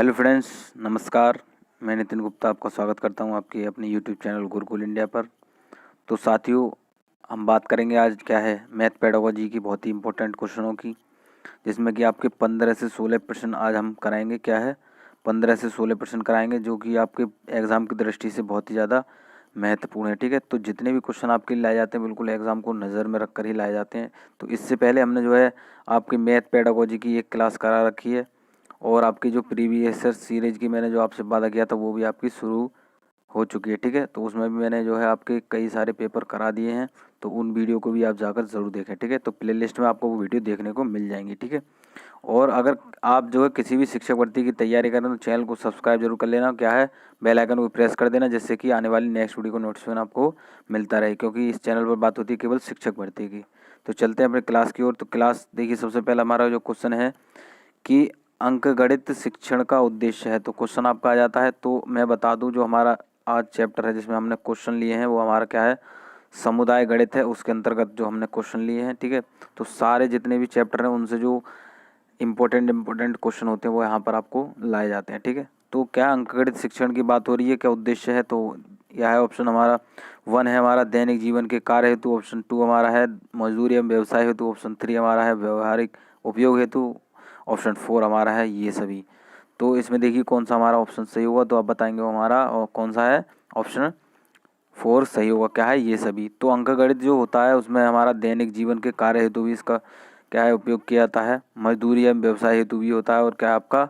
Hello friends, नमस्कार। मैं नितिन गुप्ता आपका स्वागत करता हूं आपके अपने यूट्यूब चैनल गुरुकुल इंडिया पर। तो साथियों, हम बात करेंगे आज क्या है मैथ पेडागोजी की बहुत ही इंपॉर्टेंट क्वेश्चनों की, जिसमें कि आपके 15 से 16 प्रश्न आज हम कराएंगे। क्या है 15 से 16 प्रश्न कराएंगे जो कि आपके एग्ज़ाम की दृष्टि से बहुत ही ज़्यादा महत्वपूर्ण है। ठीक है, तो जितने भी क्वेश्चन आपके लिए लाए जाते हैं बिल्कुल एग्ज़ाम को नज़र में रख कर ही लाए जाते हैं। तो इससे पहले हमने जो है आपकी मैथ पेडागोजी की एक क्लास करा रखी है, और आपकी जो प्रीवियस सीरीज की मैंने जो आपसे वादा किया था वो भी आपकी शुरू हो चुकी है। ठीक है, तो उसमें भी मैंने जो है आपके कई सारे पेपर करा दिए हैं, तो उन वीडियो को भी आप जाकर ज़रूर देखें। ठीक है, तो प्ले लिस्ट में आपको वो वीडियो देखने को मिल जाएंगी। ठीक है, और अगर आप जो है किसी भी शिक्षक भर्ती की तैयारी करें तो चैनल को सब्सक्राइब जरूर कर लेना। क्या है बेल आइकन को प्रेस कर देना, जिससे कि आने वाली नेक्स्ट वीडियो को नोटिफिकेशन आपको मिलता रहे, क्योंकि इस चैनल पर बात होती है केवल शिक्षक भर्ती की। तो चलते हैं अपने क्लास की ओर। तो क्लास देखिए, सबसे पहला हमारा जो क्वेश्चन है कि अंकगणित शिक्षण का उद्देश्य है। तो क्वेश्चन आपका आ जाता है। तो मैं बता दूं, जो हमारा आज चैप्टर है जिसमें हमने क्वेश्चन लिए हैं वो हमारा क्या है समुदाय गणित है, उसके अंतर्गत जो हमने क्वेश्चन लिए हैं। ठीक है, तो सारे जितने भी चैप्टर हैं उनसे जो इम्पोर्टेंट क्वेश्चन होते हैं वो यहाँ पर आपको लाए जाते हैं। ठीक है, तो क्या अंकगणित शिक्षण की बात हो रही है, क्या उद्देश्य है, तो यह है ऑप्शन हमारा 1 है हमारा दैनिक जीवन के कार्य हेतु, ऑप्शन 2 हमारा है मजदूरी एवं व्यवसाय हेतु, ऑप्शन 3 हमारा है व्यवहारिक उपयोग हेतु, ऑप्शन 4 हमारा है ये सभी। तो इसमें देखिए कौन सा हमारा ऑप्शन सही होगा, तो आप बताएंगे वो हमारा, और कौन सा है ऑप्शन 4 सही होगा। क्या है ये सभी। तो अंकगणित जो होता है उसमें हमारा दैनिक जीवन के कार्य हेतु भी इसका क्या है उपयोग किया जाता है, मजदूरी या व्यवसाय हेतु भी होता है, और क्या आपका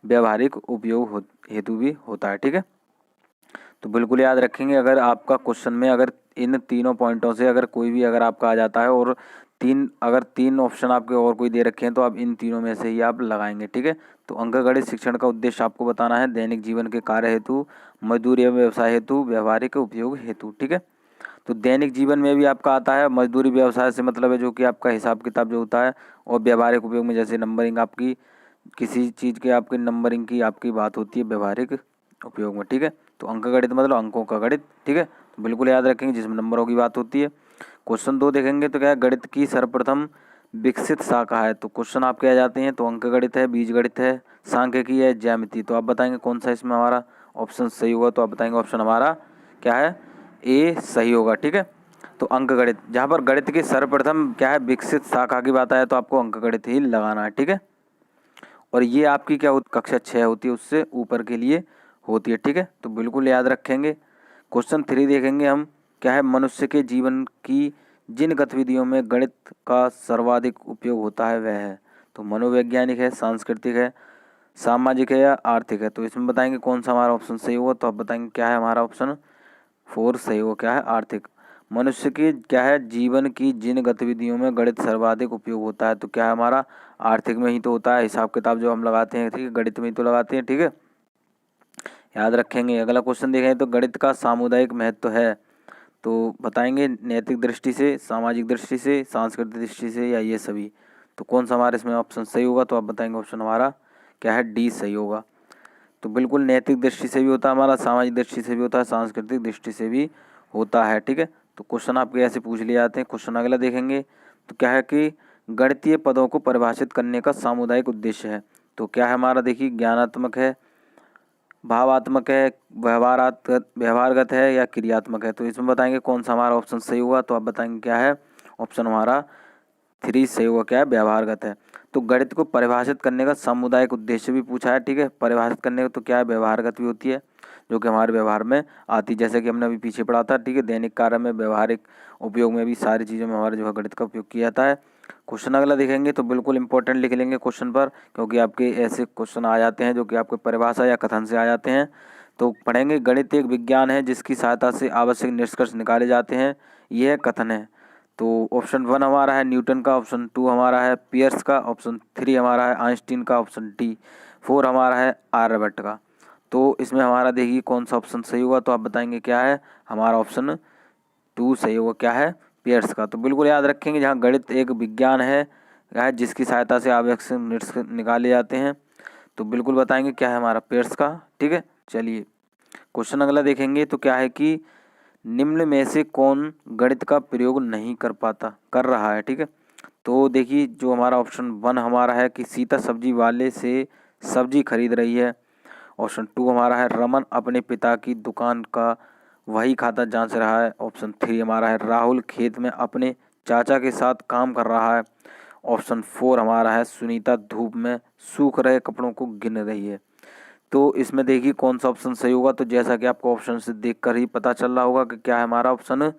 व्यवहारिक उपयोग हेतु भी होता है। ठीक है, तो बिल्कुल याद रखेंगे। अगर आपका क्वेश्चन में अगर इन तीनों पॉइंटों से अगर कोई भी अगर आपका आ जाता है, और तीन ऑप्शन आपके और कोई दे रखे हैं, तो आप इन तीनों में से ही आप लगाएंगे। ठीक है, तो अंकगणित शिक्षण का उद्देश्य आपको बताना है दैनिक जीवन के कार्य हेतु, मजदूरी एवं व्यवसाय हेतु, व्यवहारिक उपयोग हेतु। ठीक है, तो दैनिक जीवन में भी आपका आता है मजदूरी व्यवसाय से मतलब है जो कि आपका हिसाब किताब जो होता है, और व्यवहारिक उपयोग में जैसे नंबरिंग आपकी किसी चीज़ के आपकी नंबरिंग की आपकी बात होती है व्यवहारिक उपयोग में। ठीक है, तो अंकगणित मतलब अंकों का गणित। ठीक है, तो बिल्कुल याद रखेंगे जिसमें नंबरों की बात होती है। क्वेश्चन 2 देखेंगे तो क्या है गणित की सर्वप्रथम विकसित शाखा है। तो क्वेश्चन आपके आ जाते हैं, तो अंकगणित है, बीजगणित है, सांख्यिकी है, ज्यामिति। तो आप बताएंगे कौन सा इसमें हमारा ऑप्शन सही होगा, तो आप बताएंगे ऑप्शन हमारा क्या है ए सही होगा। ठीक है, तो अंकगणित जहाँ पर गणित की सर्वप्रथम क्या है विकसित शाखा की बात आए तो आपको अंकगणित ही लगाना है। ठीक है, और ये आपकी क्या होती कक्षा 6 होती है उससे ऊपर के लिए होती है। ठीक है, तो बिल्कुल याद रखेंगे। क्वेश्चन 3 देखेंगे हम, क्या है मनुष्य के जीवन की जिन गतिविधियों में गणित का सर्वाधिक उपयोग होता है वह है। तो मनोवैज्ञानिक है, सांस्कृतिक है, सामाजिक है या आर्थिक है। तो इसमें बताएंगे कौन सा हमारा ऑप्शन सही होगा, तो आप बताएंगे क्या है हमारा ऑप्शन 4 सही होगा। क्या है आर्थिक। मनुष्य की क्या है जीवन की जिन गतिविधियों में गणित सर्वाधिक उपयोग होता है, तो क्या है हमारा आर्थिक में ही तो होता है। हिसाब किताब जो हम लगाते हैं, ठीक है, गणित में ही तो लगाते हैं। ठीक है, याद रखेंगे। अगला क्वेश्चन देखें तो गणित का सामुदायिक महत्व है। तो बताएंगे नैतिक दृष्टि से, सामाजिक दृष्टि से, सांस्कृतिक दृष्टि से, या ये सभी। तो कौन सा हमारे इसमें ऑप्शन सही होगा, तो आप बताएंगे ऑप्शन हमारा क्या है डी सही होगा। तो बिल्कुल नैतिक दृष्टि से भी होता है हमारा, सामाजिक दृष्टि से भी होता है, सांस्कृतिक दृष्टि से भी होता है। ठीक है, तो क्वेश्चन आपके ऐसे पूछ लिए जाते हैं। क्वेश्चन अगला देखेंगे तो क्या है कि गणितीय पदों को परिभाषित करने का सामुदायिक उद्देश्य है। तो क्या है हमारा देखिए ज्ञानात्मक है, भावात्मक है, व्यवहारगत है, या क्रियात्मक है। तो इसमें बताएंगे कौन सा हमारा ऑप्शन सही हुआ, तो आप बताएंगे क्या है ऑप्शन हमारा 3 सही हुआ। क्या है व्यवहारगत है। तो गणित को परिभाषित करने का सामुदायिक उद्देश्य भी पूछा है। ठीक है, परिभाषित करने का तो क्या है व्यवहारगत भी होती है, जो कि हमारे व्यवहार में आती है, जैसे कि हमने अभी पीछे पढ़ा था। ठीक है, दैनिक कार्य में, व्यवहारिक उपयोग में भी सारी चीज़ों में हमारे जो है गणित का उपयोग किया जाता है। क्वेश्चन अगला देखेंगे तो बिल्कुल इंपॉर्टेंट लिख लेंगे क्वेश्चन पर, क्योंकि आपके ऐसे क्वेश्चन आ जाते हैं जो कि आपके परिभाषा या कथन से आ जाते हैं। तो पढ़ेंगे गणित एक विज्ञान है जिसकी सहायता से आवश्यक निष्कर्ष निकाले जाते हैं, यह कथन है। तो ऑप्शन 1 हमारा है न्यूटन का, ऑप्शन 2 हमारा है पियर्स का, ऑप्शन 3 हमारा है आइंस्टीन का, ऑप्शन डी 4 हमारा है आर्यभट्ट का। तो इसमें हमारा देखिए कौन सा ऑप्शन सही होगा, तो आप बताएंगे क्या है हमारा ऑप्शन 2 सही होगा। क्या है पियर्स का। तो बिल्कुल याद रखेंगे जहाँ गणित एक विज्ञान है क्या है जिसकी सहायता से आवश्यक निष्कर्ष निकाले जाते हैं, तो बिल्कुल बताएंगे क्या है हमारा पियर्स का। ठीक है, चलिए क्वेश्चन अगला देखेंगे तो क्या है कि निम्न में से कौन गणित का प्रयोग नहीं कर रहा है। ठीक है, तो देखिए जो हमारा ऑप्शन 1 हमारा है कि सीता सब्जी वाले से सब्जी खरीद रही है, ऑप्शन 2 हमारा है रमन अपने पिता की दुकान का वही खाता जांच रहा है। ऑप्शन 3 हमारा है राहुल खेत में अपने चाचा के साथ काम कर रहा है। ऑप्शन 4 हमारा है सुनीता धूप में सूख रहे कपड़ों को गिन रही है। तो इसमें देखिए कौन सा ऑप्शन सही होगा। तो जैसा कि आपको ऑप्शन से देखकर ही पता चल रहा होगा कि क्या है हमारा ऑप्शन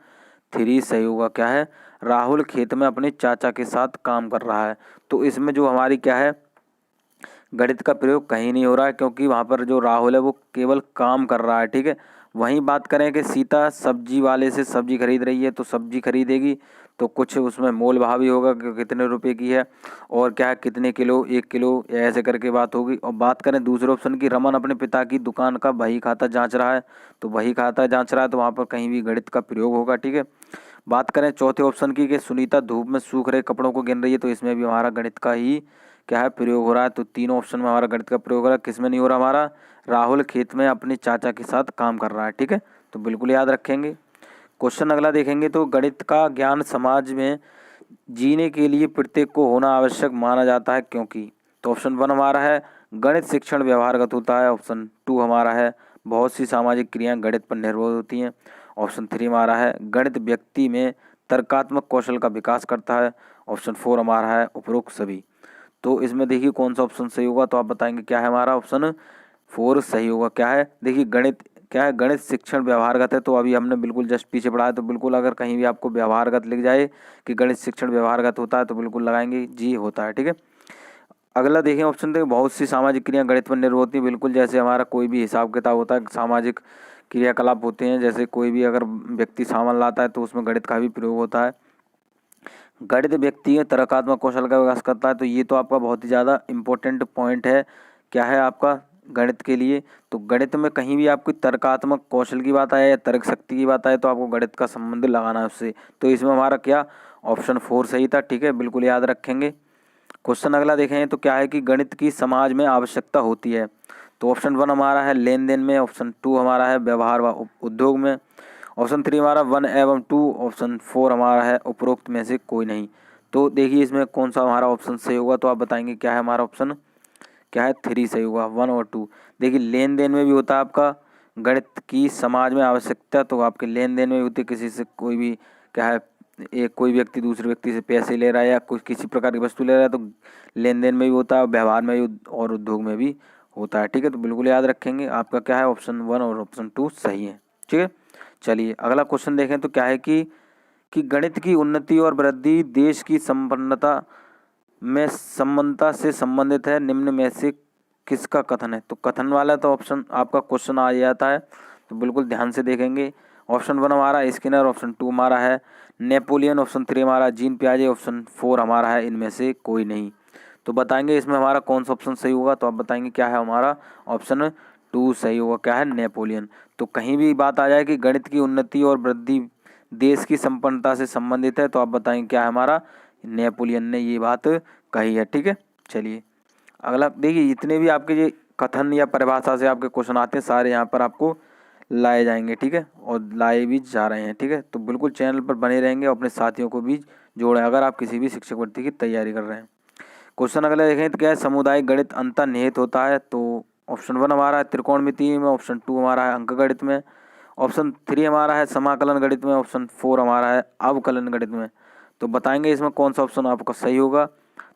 3 सही होगा। क्या है, राहुल खेत में अपने चाचा के साथ काम कर रहा है। तो इसमें जो हमारी क्या है, गणित का प्रयोग कहीं नहीं हो रहा है, क्योंकि वहाँ पर जो राहुल है वो केवल काम कर रहा है। ठीक है, वहीं बात करें कि सीता सब्जी वाले से सब्जी खरीद रही है, तो सब्जी खरीदेगी तो कुछ उसमें मोल भाव भी होगा कि कितने रुपए की है और क्या है कितने किलो, 1 किलो, ऐसे करके बात होगी। और बात करें दूसरे ऑप्शन की, रमन अपने पिता की दुकान का बही खाता जांच रहा है, तो बही खाता जांच रहा है तो वहाँ पर कहीं भी गणित का प्रयोग होगा। ठीक है, बात करें चौथे ऑप्शन की कि सुनीता धूप में सूख रहे कपड़ों को गिन रही है, तो इसमें भी हमारा गणित का ही क्या है प्रयोग हो रहा है। तो तीनों ऑप्शन में हमारा गणित का प्रयोग हो रहा है। किसमें नहीं हो रहा हमारा, राहुल खेत में अपने चाचा के साथ काम कर रहा है। ठीक है, तो बिल्कुल याद रखेंगे। क्वेश्चन अगला देखेंगे, तो गणित का ज्ञान समाज में जीने के लिए प्रत्येक को होना आवश्यक माना जाता है क्योंकि। तो ऑप्शन 1 हमारा है गणित शिक्षण व्यवहारगत होता है। ऑप्शन 2 हमारा है बहुत सी सामाजिक क्रियाएं गणित पर निर्भर होती हैं। ऑप्शन 3 हमारा है गणित व्यक्ति में तर्कात्मक कौशल का विकास करता है। ऑप्शन 4 हमारा है उपरोक्त सभी। तो इसमें देखिए कौन सा ऑप्शन सही होगा, तो आप बताएंगे क्या है हमारा ऑप्शन 4 सही होगा। क्या है, देखिए गणित क्या है, गणित शिक्षण व्यवहारगत है, तो अभी हमने बिल्कुल जस्ट पीछे पढ़ा है। तो बिल्कुल अगर कहीं भी आपको व्यवहारगत लिख जाए कि गणित शिक्षण व्यवहारगत होता है तो बिल्कुल लगाएंगे जी होता है। ठीक है, अगला देखें ऑप्शन देखिए बहुत सी सामाजिक क्रियाएं गणित पर निर्भर होती हैं। बिल्कुल जैसे हमारा कोई भी हिसाब किताब होता है, सामाजिक क्रियाकलाप होते हैं, जैसे कोई भी अगर व्यक्ति सामान लाता है तो उसमें गणित का भी प्रयोग होता है। गणित व्यक्ति में तर्कात्मक कौशल का विकास करता है, तो ये तो आपका बहुत ही ज़्यादा इम्पोर्टेंट पॉइंट है। क्या है आपका गणित के लिए, तो गणित में कहीं भी आपकी तर्कात्मक कौशल की बात आए या तर्क शक्ति की बात आए तो आपको गणित का संबंध लगाना है उससे। तो इसमें हमारा क्या ऑप्शन 4 सही था। ठीक है, बिल्कुल याद रखेंगे। क्वेश्चन अगला देखें, तो क्या है कि गणित की समाज में आवश्यकता होती है। तो ऑप्शन 1 हमारा है लेन देन में। ऑप्शन 2 हमारा है व्यवहार व उद्योग में। ऑप्शन 3 हमारा 1 एवं 2। ऑप्शन 4 हमारा है उपरोक्त में से कोई नहीं। तो देखिए इसमें कौन सा हमारा ऑप्शन सही होगा, तो आप बताएंगे क्या है हमारा ऑप्शन, क्या है 3 सही होगा, 1 और 2। देखिए लेन देन में भी होता है आपका गणित की समाज में आवश्यकता, तो आपके लेन देन में भी होती है, किसी से कोई भी क्या है एक कोई व्यक्ति दूसरे व्यक्ति से पैसे ले रहा है या कुछ किसी प्रकार की वस्तु ले रहा है तो लेन देन में भी होता है, व्यवहार में भी और उद्योग में भी होता है। ठीक है, तो बिल्कुल याद रखेंगे। आपका क्या है ऑप्शन 1 और ऑप्शन 2 सही है। ठीक है, चलिए अगला क्वेश्चन देखें, तो क्या है कि गणित की उन्नति और वृद्धि देश की संपन्नता में समानता से संबंधित है, निम्न में से किसका कथन है। तो कथन वाला तो ऑप्शन आपका क्वेश्चन आ जाता है, तो बिल्कुल ध्यान से देखेंगे। ऑप्शन 1 हमारा स्किनर, ऑप्शन 2 हमारा है नेपोलियन, ऑप्शन 3 हमारा जीन पियाजे, ऑप्शन 4 हमारा है इनमें से कोई नहीं। तो बताएंगे इसमें हमारा कौन सा ऑप्शन सही होगा, तो आप बताएंगे क्या है हमारा ऑप्शन 2 सही होगा। क्या है, नेपोलियन। तो कहीं भी बात आ जाए कि गणित की उन्नति और वृद्धि देश की संपन्नता से संबंधित है, तो आप बताएंगे क्या है हमारा, नेपोलियन ने ये बात कही है। ठीक है, चलिए अगला देखिए, जितने भी आपके ये कथन या परिभाषा से आपके क्वेश्चन आते हैं सारे यहाँ पर आपको लाए जाएंगे। ठीक है, और लाए भी जा रहे हैं। ठीक है, तो बिल्कुल चैनल पर बने रहेंगे, अपने साथियों को भी जोड़ें अगर आप किसी भी शिक्षक भर्ती की तैयारी कर रहे हैं। क्वेश्चन अगला देखें, तो क्या है सामुदायिक गणित अंतर्निहित होता है। तो ऑप्शन 1 हमारा है त्रिकोणमिति में। ऑप्शन 2 हमारा है अंकगणित में। ऑप्शन 3 हमारा है समाकलन गणित में। ऑप्शन 4 हमारा है अवकलन गणित में। तो बताएंगे इसमें कौन सा ऑप्शन आपका सही होगा,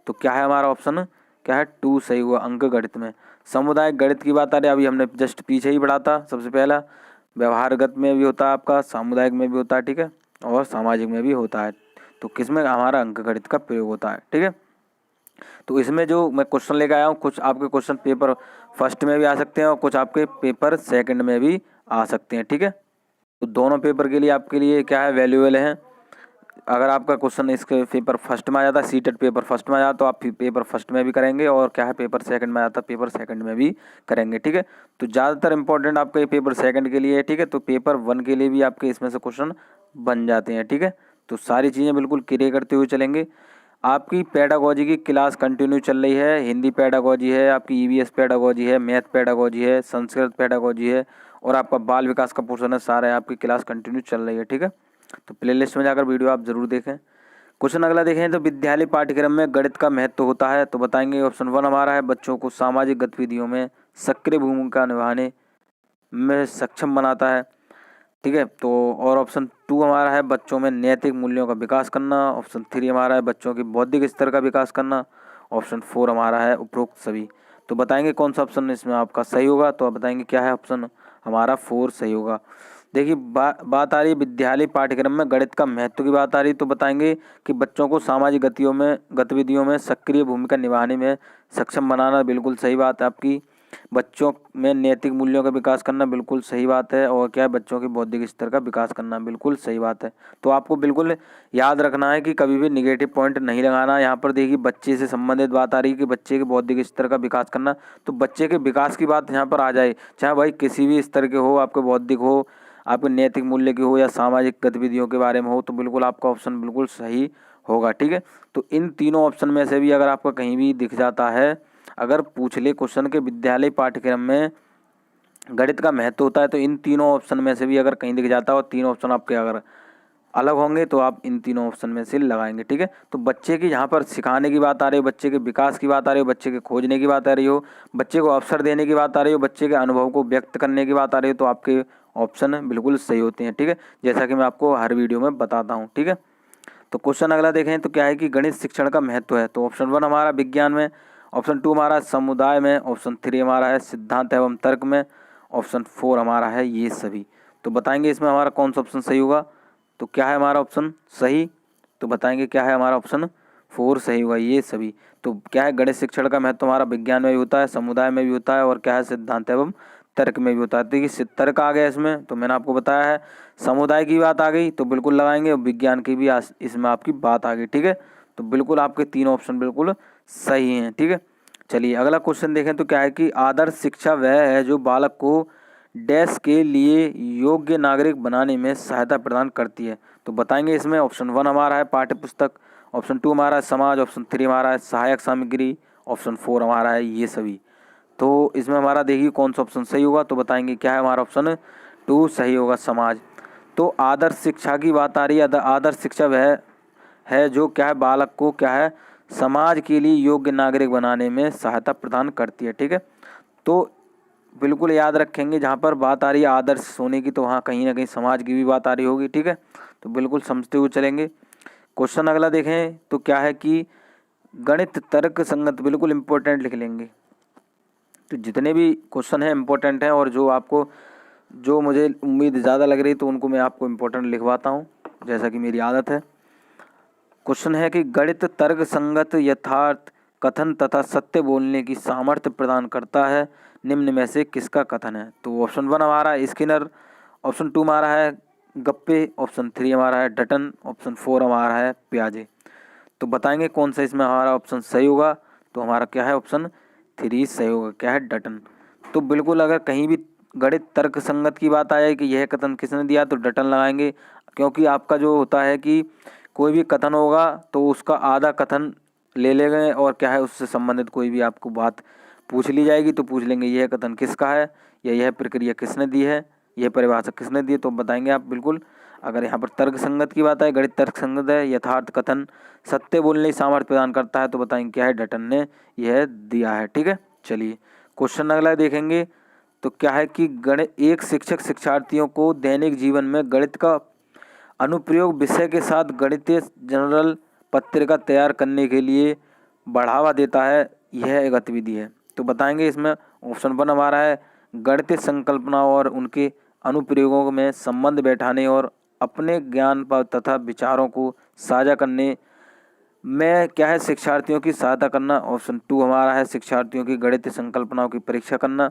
तो क्या है हमारा ऑप्शन, क्या है 2 सही हुआ, अंक गणित में। समुदायिक गणित की बात आ रही है, अभी हमने जस्ट पीछे ही पढ़ा था सबसे पहला। व्यवहारगत में भी होता है आपका, सामुदायिक में भी होता है। ठीक है, और सामाजिक में भी होता है। तो किसमें हमारा अंक गणित का प्रयोग होता है। ठीक है, तो इसमें जो मैं क्वेश्चन लेकर आया हूँ, कुछ आपके क्वेश्चन पेपर फर्स्ट में भी आ सकते हैं और कुछ आपके पेपर सेकंड में भी आ सकते हैं। ठीक है, तो दोनों पेपर के लिए आपके लिए क्या है वैल्यूएबल है। अगर आपका क्वेश्चन इसके पेपर फर्स्ट में आ जाता है, सीटेट पेपर फर्स्ट में आ जाता तो आप पेपर फर्स्ट में भी करेंगे, और क्या है पेपर सेकंड में आता पेपर सेकंड में भी करेंगे। ठीक है, तो ज़्यादातर इंपॉर्टेंट आपका ये पेपर सेकंड के लिए है। ठीक है, तो पेपर 1 के लिए भी आपके इसमें से क्वेश्चन बन जाते हैं। ठीक है, तो सारी चीज़ें बिल्कुल क्लियर करते हुए चलेंगे। आपकी पेडागोजी की क्लास कंटिन्यू चल रही है। हिंदी पेडागोजी है, आपकी ईवीएस पेडागोजी है, मैथ पेडागोजी है, संस्कृत पेडागोजी है, और आपका बाल विकास का पोर्शन है, सारा आपकी क्लास कंटिन्यू चल रही है। ठीक है, तो प्लेलिस्ट में जाकर वीडियो आप जरूर देखें। क्वेश्चन अगला देखें, तो विद्यालय पाठ्यक्रम में गणित का महत्व होता है। तो बताएंगे ऑप्शन 1 हमारा है बच्चों को सामाजिक गतिविधियों में सक्रिय भूमिका निभाने में सक्षम बनाता है। ठीक है, तो और ऑप्शन 2 हमारा है बच्चों में नैतिक मूल्यों का विकास करना। ऑप्शन 3 हमारा है बच्चों की बौद्धिक स्तर का विकास करना। ऑप्शन 4 हमारा है उपरोक्त सभी। तो बताएंगे कौन सा ऑप्शन इसमें आपका सही होगा। तो आप बताएंगे क्या है ऑप्शन हमारा 4 सही होगा। देखिए बात आ रही है विद्यालय पाठ्यक्रम में गणित का महत्व की बात आ रही है। तो बताएंगे कि बच्चों को सामाजिक गतिविधियों में सक्रिय भूमिका निभाने में सक्षम बनाना, बिल्कुल सही बात है आपकी। बच्चों में नैतिक मूल्यों का विकास करना, बिल्कुल सही बात है। और क्या है, बच्चों के बौद्धिक स्तर का विकास करना, बिल्कुल सही बात है। तो आपको बिल्कुल याद रखना है कि कभी भी निगेटिव पॉइंट नहीं लगाना। यहाँ पर देखिए बच्चे से संबंधित बात आ रही है कि बच्चे के बौद्धिक स्तर का विकास करना, तो बच्चे के विकास की बात यहाँ पर आ जाए, चाहे भाई किसी भी स्तर के हो, आपके बौद्धिक हो, आपके नैतिक मूल्य की हो या सामाजिक गतिविधियों के बारे में हो, तो बिल्कुल आपका ऑप्शन बिल्कुल सही होगा। ठीक है, तो इन तीनों ऑप्शन में से भी अगर आपका कहीं भी दिख जाता है, अगर पूछ ले क्वेश्चन के विद्यालय पाठ्यक्रम में गणित का महत्व होता है, तो इन तीनों ऑप्शन में से भी अगर कहीं दिख जाता है और तीनों ऑप्शन आपके अगर अलग होंगे तो आप इन तीनों ऑप्शन में से लगाएंगे। ठीक है, तो बच्चे की यहाँ पर सिखाने की बात आ रही हो, बच्चे के विकास की बात आ रही हो, बच्चे के खोजने की बात आ रही हो, बच्चे को अवसर देने की बात आ रही हो, बच्चे के अनुभव को व्यक्त करने की बात आ रही हो, तो आपके ऑप्शन बिल्कुल सही होते हैं। ठीक है, जैसा कि मैं आपको हर वीडियो में बताता हूँ। ठीक है, तो क्वेश्चन अगला देखें तो क्या है कि गणित शिक्षण का महत्व है। तो ऑप्शन 1 हमारा विज्ञान में, ऑप्शन 2 हमारा समुदाय में, ऑप्शन 3 हमारा है सिद्धांत एवं तर्क में, ऑप्शन 4 हमारा है ये सभी। तो बताएंगे इसमें हमारा कौन सा ऑप्शन सही होगा। तो क्या है हमारा ऑप्शन सही, तो बताएंगे क्या है हमारा ऑप्शन 4 सही होगा, ये सभी। तो क्या है, गणित शिक्षण का महत्व हमारा विज्ञान में भी होता है, समुदाय में भी होता है, और क्या है सिद्धांत एवं तर्क में भी होता है। तो देखिए तर्क आ गया इसमें, तो मैंने आपको बताया है। समुदाय की बात आ गई तो बिल्कुल लगाएंगे, और विज्ञान की भी इसमें आपकी बात आ गई। ठीक है, तो बिल्कुल आपके तीनों ऑप्शन बिल्कुल सही हैं। ठीक है, चलिए अगला क्वेश्चन देखें तो क्या है कि आदर्श शिक्षा वह है जो बालक को डैश के लिए योग्य नागरिक बनाने में सहायता प्रदान करती है। तो बताएंगे इसमें ऑप्शन 1 हमारा है पाठ्य पुस्तक, ऑप्शन 2 हमारा है समाज, ऑप्शन 3 हमारा है सहायक सामग्री, ऑप्शन 4 हमारा है ये सभी। तो इसमें हमारा देखिए कौन सा ऑप्शन सही होगा। तो बताएंगे क्या है हमारा ऑप्शन 2 सही होगा, समाज। तो आदर्श शिक्षा की बात आ रही है, आदर्श शिक्षा वह है जो क्या है बालक को क्या है समाज के लिए योग्य नागरिक बनाने में सहायता प्रदान करती है। ठीक है, तो बिल्कुल याद रखेंगे जहाँ पर बात आ रही है आदर्श होने की, तो वहाँ कहीं ना कहीं समाज की भी बात आ रही होगी। ठीक है, तो बिल्कुल समझते हुए चलेंगे। क्वेश्चन अगला देखें तो क्या है कि गणित तर्क संगत, बिल्कुल इम्पोर्टेंट लिख लेंगे। तो जितने भी क्वेश्चन हैं इम्पोर्टेंट हैं, और जो मुझे उम्मीद ज़्यादा लग रही तो उनको मैं आपको इम्पोर्टेंट लिखवाता हूँ, जैसा कि मेरी आदत है। क्वेश्चन है कि गणित तर्क संगत यथार्थ कथन तथा सत्य बोलने की सामर्थ्य प्रदान करता है, निम्न में से किसका कथन है। तो ऑप्शन 1 हमारा है स्किनर, ऑप्शन 2 हमारा है गप्पे, ऑप्शन 3 हमारा है डटन, ऑप्शन 4 हमारा है प्याजे। तो बताएंगे कौन सा इसमें हमारा ऑप्शन सही होगा। तो हमारा क्या है ऑप्शन 3 सही होगा, क्या है डटन। तो बिल्कुल अगर कहीं भी गणित तर्क संगत की बात आ जाए कि यह कथन किसने दिया, तो डटन लगाएंगे, क्योंकि आपका जो होता है कि कोई भी कथन होगा तो उसका आधा कथन ले लेंगे, और क्या है उससे संबंधित कोई भी आपको बात पूछ ली जाएगी तो पूछ लेंगे यह कथन किसका है, या यह प्रक्रिया किसने दी है, यह परिभाषा किसने दी है। तो बताएंगे आप बिल्कुल। अगर यहाँ पर तर्क संगत की बात है, गणित तर्क संगत है, यथार्थ कथन सत्य बोलने की सामर्थ्य प्रदान करता है, तो बताएंगे क्या है डटन ने यह दिया है। ठीक है, चलिए क्वेश्चन अगला देखेंगे तो क्या है कि गणित एक शिक्षक शिक्षार्थियों को दैनिक जीवन में गणित का अनुप्रयोग विषय के साथ गणितीय जनरल पत्रिका तैयार करने के लिए बढ़ावा देता है, यह एक गतिविधि है। तो बताएंगे इसमें ऑप्शन 1 हमारा है गणितीय संकल्पनाओं और उनके अनुप्रयोगों में संबंध बैठाने और अपने ज्ञान पर तथा विचारों को साझा करने में क्या है शिक्षार्थियों की सहायता करना। ऑप्शन 2 हमारा है शिक्षार्थियों की गणितीय संकल्पनाओं की परीक्षा करना।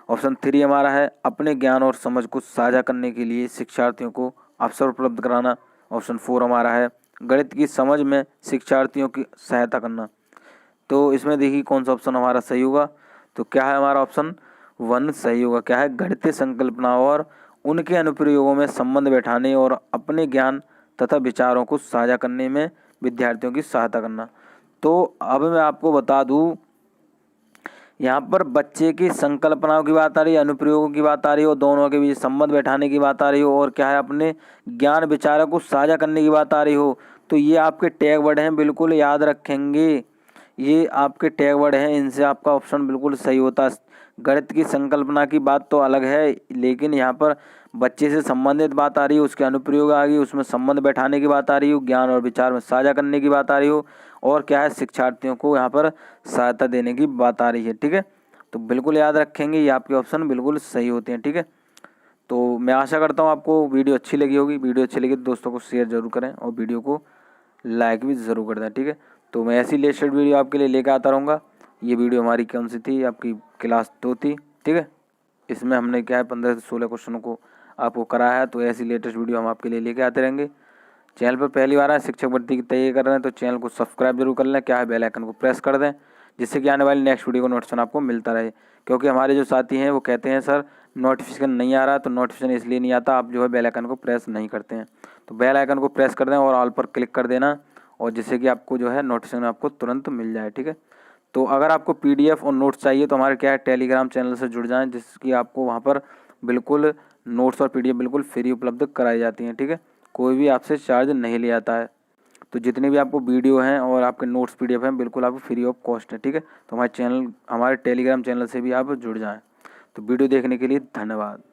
ऑप्शन 3 हमारा है अपने ज्ञान और समझ को साझा करने के लिए शिक्षार्थियों को अवसर उपलब्ध कराना। ऑप्शन 4 हमारा है गणित की समझ में शिक्षार्थियों की सहायता करना। तो इसमें देखिए कौन सा ऑप्शन हमारा सही होगा। तो क्या है हमारा ऑप्शन 1 सही होगा, क्या है गणितीय संकल्पनाओं और उनके अनुप्रयोगों में संबंध बैठाने और अपने ज्ञान तथा विचारों को साझा करने में विद्यार्थियों की सहायता करना। तो अब मैं आपको बता दूं, यहाँ पर बच्चे की संकल्पनाओं की बात आ रही है, अनुप्रयोगों की बात आ रही है, और दोनों के बीच संबंध बैठाने की बात आ रही हो, और क्या है अपने ज्ञान विचारों को साझा करने की बात आ रही हो। तो ये आपके टैग वर्ड हैं, बिल्कुल याद रखेंगे, ये आपके टैग वर्ड हैं, इनसे आपका ऑप्शन बिल्कुल सही होता है। गणित की संकल्पना की बात तो अलग है, लेकिन यहाँ पर बच्चे से संबंधित बात आ रही है, उसके अनुप्रयोग आ गई, उसमें संबंध बैठाने की बात आ रही हो, ज्ञान और विचार में साझा करने की बात आ रही हो, और क्या है शिक्षार्थियों को यहाँ पर सहायता देने की बात आ रही है। ठीक है, तो बिल्कुल याद रखेंगे, ये आपके ऑप्शन बिल्कुल सही होते हैं। ठीक है, तो मैं आशा करता हूँ आपको वीडियो अच्छी लगी होगी। वीडियो अच्छी लगी तो दोस्तों को शेयर जरूर करें और वीडियो को लाइक भी ज़रूर कर दें। ठीक है, तो मैं ऐसी लेटेस्ट वीडियो आपके लिए लेकर आता रहूँगा। ये वीडियो हमारी कौन सी थी, आपकी क्लास 2 थी। ठीक है, इसमें हमने क्या है 15 से 16 क्वेश्चनों को आपको कराया है। तो ऐसी लेटेस्ट वीडियो हम आपके लिए लेके आते रहेंगे। चैनल पर पहली बार आए, शिक्षक भर्ती की तैयारी कर रहे हैं तो चैनल को सब्सक्राइब जरूर कर लें, क्या है बेल आइकन को प्रेस कर दें, जिससे कि आने वाली नेक्स्ट वीडियो को नोटिफिकेशन आपको मिलता रहे। क्योंकि हमारे जो साथी हैं वो कहते हैं सर नोटिफिकेशन नहीं आ रहा, तो नोटिफिकेशन इसलिए नहीं आता, आप जो है बेल आइकन को प्रेस नहीं करते हैं। तो बेल आइकन को प्रेस कर दें और ऑल पर क्लिक कर देना, और जिससे कि आपको जो है नोटिफिकेशन आपको तुरंत मिल जाए। ठीक है, तो अगर आपको PDF और नोट्स चाहिए तो हमारे क्या है टेलीग्राम चैनल से जुड़ जाएं, जिसकी आपको वहाँ पर बिल्कुल नोट्स और PDF बिल्कुल फ्री उपलब्ध कराई जाती हैं। ठीक है, कोई भी आपसे चार्ज नहीं लिया जाता है। तो जितने भी आपको वीडियो हैं और आपके नोट्स PDF हैं बिल्कुल आपको फ्री ऑफ कॉस्ट है। ठीक है, तो हमारे टेलीग्राम चैनल से भी आप जुड़ जाएं। तो वीडियो देखने के लिए धन्यवाद।